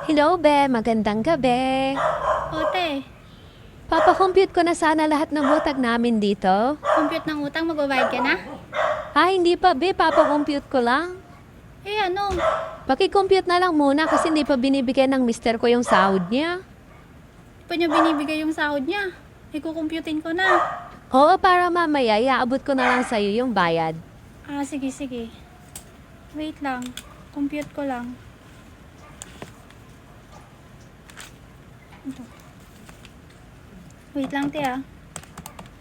Hello, Be. Magandang gabi. Ote, Papakompute ko na sana lahat ng utang namin dito. compute ng utang, magbabayad ka na? Hindi pa, Be. Papakompute ko lang. Eh ano, Paki-compute na lang muna kasi hindi pa binibigyan ng mister ko yung sahod niya. di pa niya binibigay yung sahod niya. Ikukumputin ko na. Oo, para mamaya, iaabot ko na lang sa'yo yung bayad. Sige, sige. Wait lang. Compute ko lang. Ito. Wait lang, te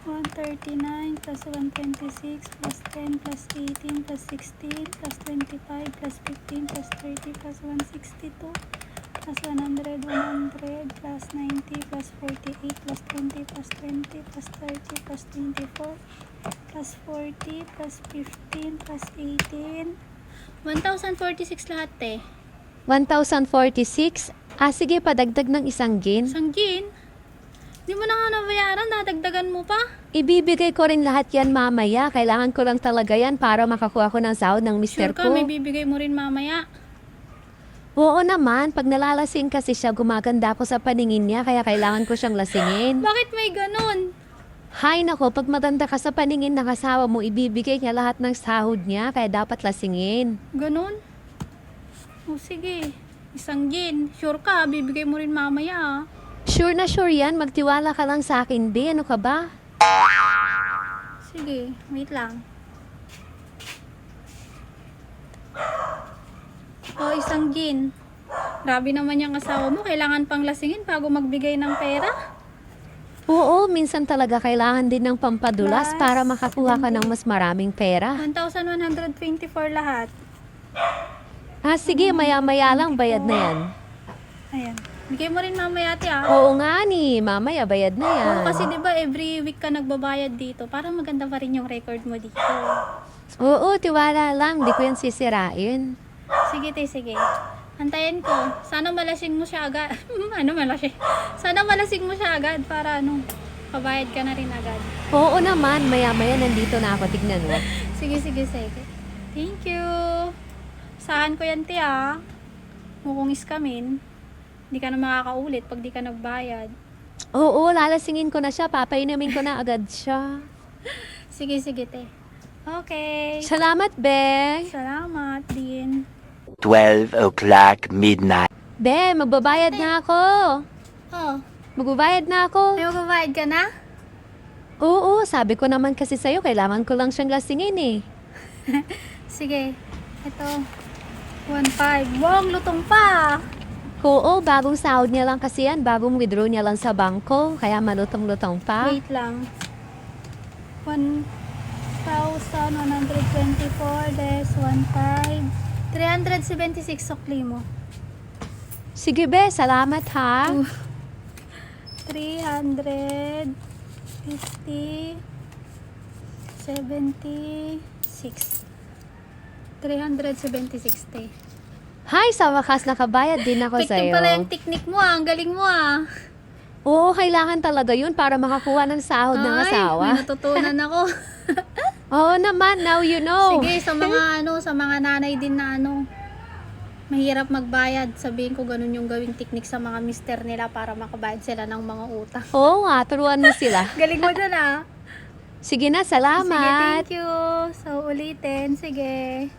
139 plus 126 plus 10 plus 18 plus 16 plus 25 plus 15 plus 30 plus 162 plus 100 plus 90 plus 48 plus 20 plus 20 plus 30 plus 24 plus 40 plus 15 plus 18 1,046 lahat, te. 1,046? Sige, padagdag ng isang gin. Sanggin? Di mo na nga nabayaran, nadagdagan mo pa. Ibibigay ko rin lahat yan mamaya. Kailangan ko lang talaga yan para makakuha ko ng sahod ng mister Sure ka, ko. may bibigay mo rin mamaya. Oo naman, pag nalalasing kasi siya, gumaganda ako sa paningin niya, kaya kailangan ko siyang lasingin. Bakit may ganun? Hay nako, pag maganda ka sa paningin ng asawa mo, ibibigay niya lahat ng sahod niya, kaya dapat lasingin. Ganun? O sige, isang gin. Sure ka, bibigay mo rin mamaya. Sure na sure yan, magtiwala ka lang sa akin, Be. Ano ka ba? Sige, wait lang. O, isang gin. Grabe naman yung asawa mo. Kailangan pang lasingin bago magbigay ng pera. Oo, minsan talaga kailangan din ng pampadulas Plus, para makakuha ka ng mas maraming pera. 1,124 lahat. Sige, maya-maya lang, bayad na yan. Ayan. Bigay mo rin mamaya, ate, Oo nga ni, mamaya bayad na yan. Oo, kasi 'di ba every week ka nagbabayad dito, para maganda pa rin yung record mo dito. Oo, tiwala lang, di ko yan sisirain. Sige, te, sige. Antayin ko. Sana malasing mo siya agad. Ano malasing? Sana malasing mo siya agad para pabayad ka na rin agad. Oo naman, maya-maya nandito na ako, tignan mo. Sige, sige, sige. Thank you. Saan ko yan, te, mukhang iskamin. Hindi ka na makakaulit pag di ka nagbayad. Oo, lalasingin ko na siya, papainumin ko na agad siya. Sige, sige, te. Okay. Salamat, Be. Salamat din. 12 o'clock midnight. Be, magbabayad na ako. Oh, Magbabayad na ako. may magbabayad ka na? Oo, sabi ko naman kasi sa'yo, kailangan ko lang siyang lasingin eh. Sige. Ito. 1.5. Wow, ang lutong pa. Oo, bagong sahod niya lang kasi yan, bagong withdraw niya lang sa bangko, kaya malutong-lutong pa. Wait lang. 1,124 less 1.5. 376 sukli mo. Sige, Be, salamat ha. 350 76 376 te. Hi, sa wakas nakabayad din ako Ito sa'yo. pala yung technique mo ang galing mo Oo, kailangan talaga yun para makakuha ng sahod ng Ay, asawa. may natutunan ako. Oo naman, now you know. Sige, sa mga sa mga nanay din na mahirap magbayad. Sabihin ko ganun yung gawing technique sa mga mister nila para makabayad sila ng mga utang. Oo nga, turuan mo sila. Galing mo dyan Sige na, Sige, salamat. thank you. So, ulitin. Sige.